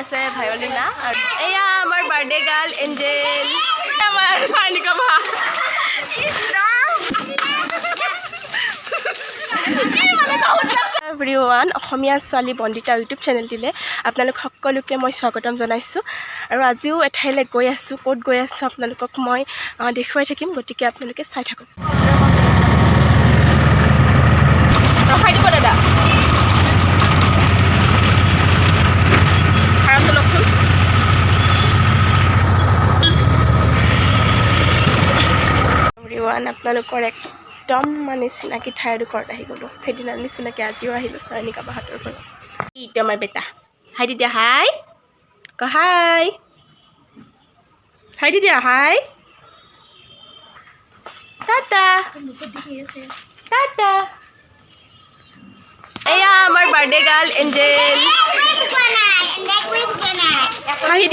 আছে ভায়লিনা আৰু এয়া আমাৰ বাৰ্থডে গাৰ্ল এঞ্জেল আমাৰ সায়নিকা বা এভৰিৱান অসমীয়া ছোৱালী বন্দিতা ইউটিউব চেনেলটিলৈ আপোনালোক সকলোকে মই স্বাগতম জনাইছোঁ আৰু আজিও এঠাইলৈ গৈ আছোঁ ক'ত গৈ আছোঁ আপোনালোকক মই দেখুৱাই থাকিম গতিকে আপোনালোকে চাই থাকক ৰখাই দিব দাদা ভাড়াটো লওকচোন এভৰিৱান আপোনালোকৰ একদম মানে চিনাকি ঠাইৰ ওপৰত আহি গ'লোঁ সেইদিনাৰ নিচিনাকৈ আজিও আহিলোঁ সায়নিকা বাহাতৰ ঘৰত ইটো আমাৰ বেটা হাই তেতিয়া হাই ক হাই হাই তেতিয়া হাই টাটা টাটা এয়া আমাৰ বাৰ্থডে গাৰ্ল এঞ্জেল হাঁহি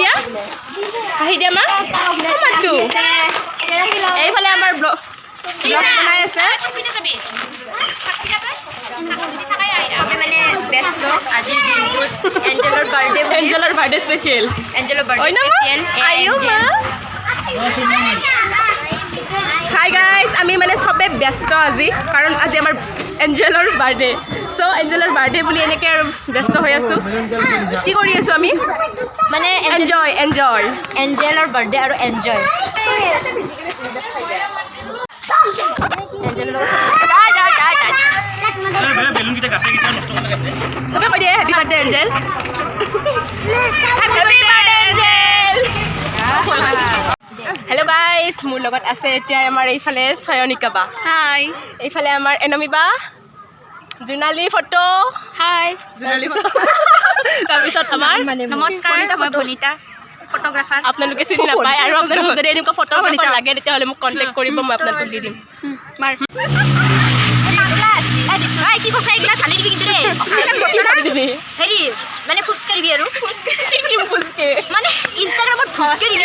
দিয়া মা মাতটো এইফালে আমাৰ ব্লগ বনাই আছে সবে মানে ব্যস্ত আজিৰ দিনটোত এঞ্জেলৰ বাৰ্থডে স্পেচিয়েল হাই গাইজ আমি মানে চবে ব্যস্ত আজি কাৰণ আজি আমাৰ এঞ্জেলৰ বাৰ্থডে চ' এঞ্জেলৰ বাৰ্থডে বুলি এনেকৈ আৰু ব্যস্ত হৈ আছোঁ কি কৰি আছোঁ আমি মানে এঞ্জেলৰ বাৰ্থডে আৰু এনজয় চবে কৈ দিয়ে happy birthday Angel hello' guys মোৰ লগত আছে এতিয়া আমাৰ এইফালে সায়নিকা বা হাই এইফালে আমাৰ এনমি বা জোনালী ফটো হাই জোনালী তাৰপিছত আমাৰ নমস্কাৰ মই বনিতা ফটোগ্ৰাফাৰ আপোনালোকে চিনি নাপায় আৰু আপোনালোকক যদি এনেকুৱা ফটোগ্ৰাফাৰ লাগে তেতিয়াহ'লে মোক কণ্টেক্ট কৰিব মই আপোনালোকক দি দিম কি কৈছা এইগিলা ঢালি দিবি কিন্তু দেই হেৰি মানে ফুচকা দিবি আৰু মানে ইনষ্টাগ্ৰামত ফুচকা দিবি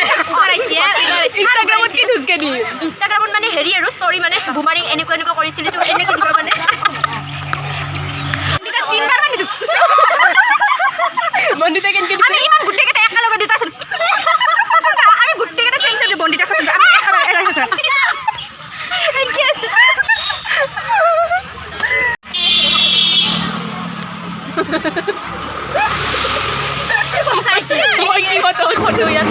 ইনষ্টাগ্ৰামত কি ধুচকে দি ইনষ্টাগ্ৰামত মানে হেৰি আৰু ষ্টৰি মানে বুমাৰিং এনেকুৱা কৰিছিলো তো এনেকৈ দিব মানে তিনিবাৰ মানিছো বন্দিতা কেনেকৈ আমি ইমান গোটেইকেইটা একেলগে দুটাচোন আমি গোটেইকেইটা চেঞ্জ কৰি বন্দিতা চাচোন আমি ফটো ইয়াত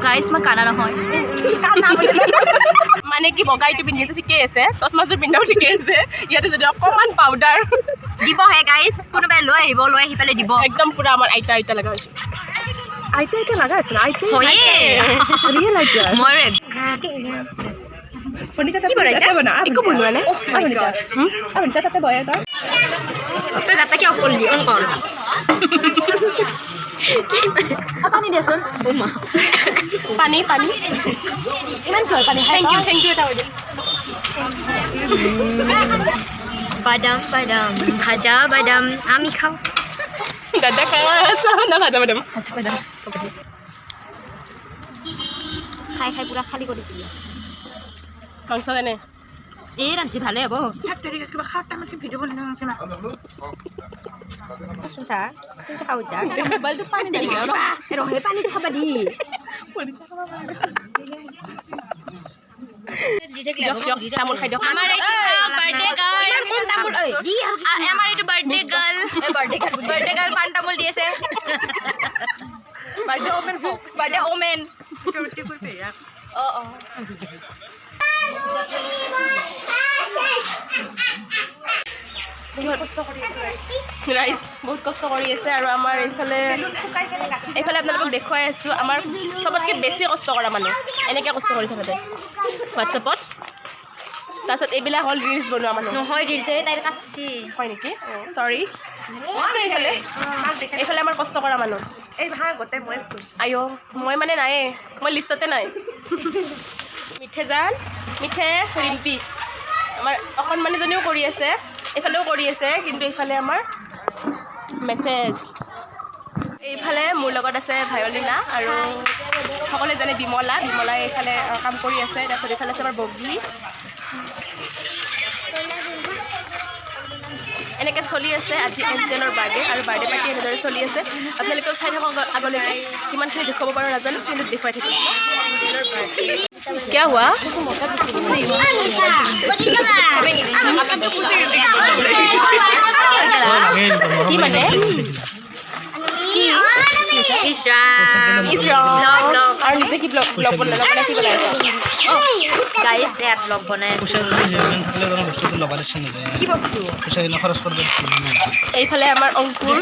গাইজ মই কানা নহয় মানে কি বগাইটো পিন্ধি আছে ঠিকেই আছে চশমাযোৰ পিন্ধাও ঠিকেই আছে ইয়াতে যদি অকণমান পাউডাৰ দিবহে গাইজ কোনোবাই লৈ আহি পেলাই দিব একদম পুৰা আমাৰ আইতা লগা হৈছে আইতা লগা হৈছে কি বনাইছে একো বনোৱা নাই তাতে বহে তই দাঁতা কিয় কৰিলি অন কৰ পানী দিয়াচোন পানী ইমান কি হয় পানী থেংক ইউ এটা হৈ বাদাম ভাজা বাদাম আমি খাওঁ দাদা খাওঁ না ভাজা বাদাম খাই পুৰা খালী কৰি দিলি মাংস কেনে এই ৰান্ধছি ভালে হ'ব কিবা খাটা মাছি ভিডিঅ' বনাই ৰহে পানী খাবা দি তামোল খাই দিয়ক আমাৰ এইটো বাৰ্থডে গাৰ্ল পাণ তামোল দি আছে বাৰ্থডে ওমেন বহুত কষ্ট কৰি আছে আৰু আমাৰ এইফালে আপোনালোকক দেখুৱাই আছোঁ আমাৰ চবতকৈ বেছি কষ্ট কৰা মানুহ এনেকৈ কষ্ট কৰি থাকোঁতে হোৱাটছএপত তাৰপিছত এইবিলাক হ'ল ৰিলছ বনোৱা মানুহ নহয় ৰিলছে তাইৰ কাটছি হয় নেকি চৰি এইফালে আমাৰ কষ্ট কৰা মানুহ গোটেই মই মানে নায়ে মই লিষ্টতে নাই মিঠে ৰিম্পী আমাৰ অকণমানিজনীও কৰি আছে এইফালেও কৰি আছে কিন্তু এইফালে আমাৰ মেছেজ এইফালে মোৰ লগত আছে ভায়লিনা আৰু সকলোৱে জানে বিমলাই এইফালে কাম কৰি আছে। তাৰপিছত এইফালে আছে আমাৰ বগী। এনেকৈ চলি আছে আজি এঞ্জেলৰ বাৰ্থডে আৰু বাৰ্থডে পাৰ্টি এনেদৰে চলি আছে। আপোনালোকেও চাই থাকক আগলৈকে কিমানখিনি দেখুৱাব পাৰোঁ নাজানো, কিন্তু দেখুৱাই থাকিম। क्या हुआ কি মানে আৰু নিজে কি ব্লগ বনালা মানে কি বনাই গাইছ এপ ব্লগ বনাই আছে। কি বস্তু এইফালে আমাৰ অংকুৰ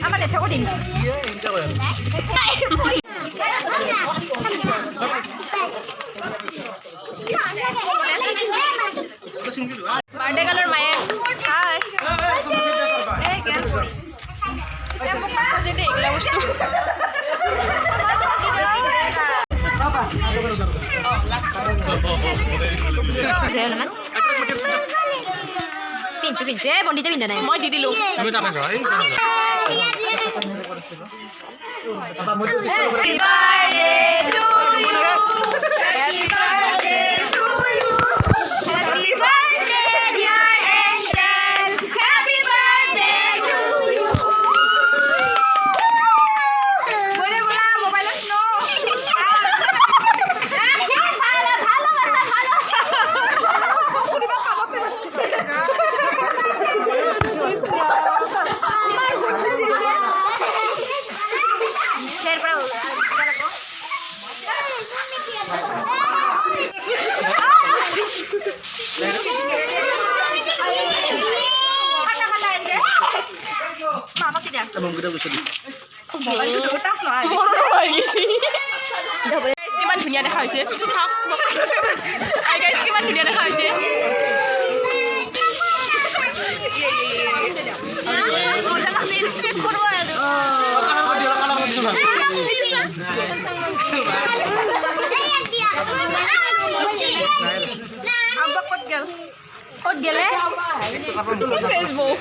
আমাৰ লেঠা কৰিম বাৰ্থডে গালৰ মায়ে পিন্ধছো বন্দিতে পিন্ধা নাই মই দি দিলোঁ। কিমান ধুনীয়া দেখা হৈছে কিমান ধুনীয়া দেখা হৈছে ক'ত গেলে ফেচবুক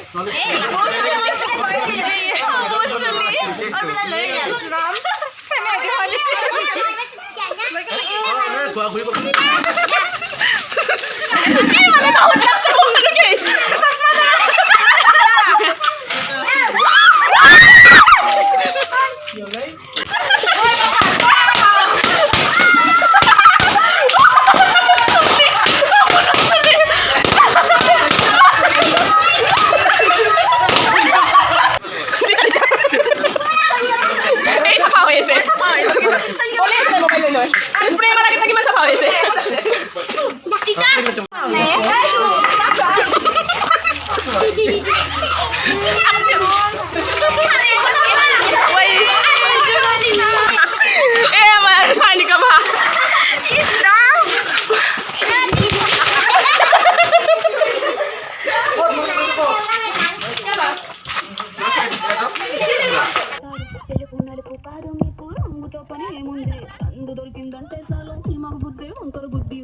దొరికిందంటే చాలు ఈ మగ బుద్ధి వంకర బుద్ధి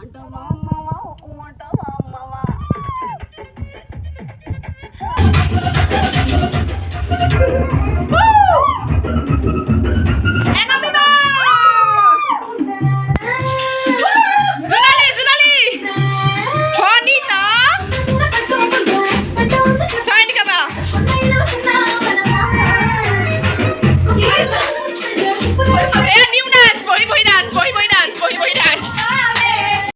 అంటావా అమ్మవా అంటావా అమ్మవా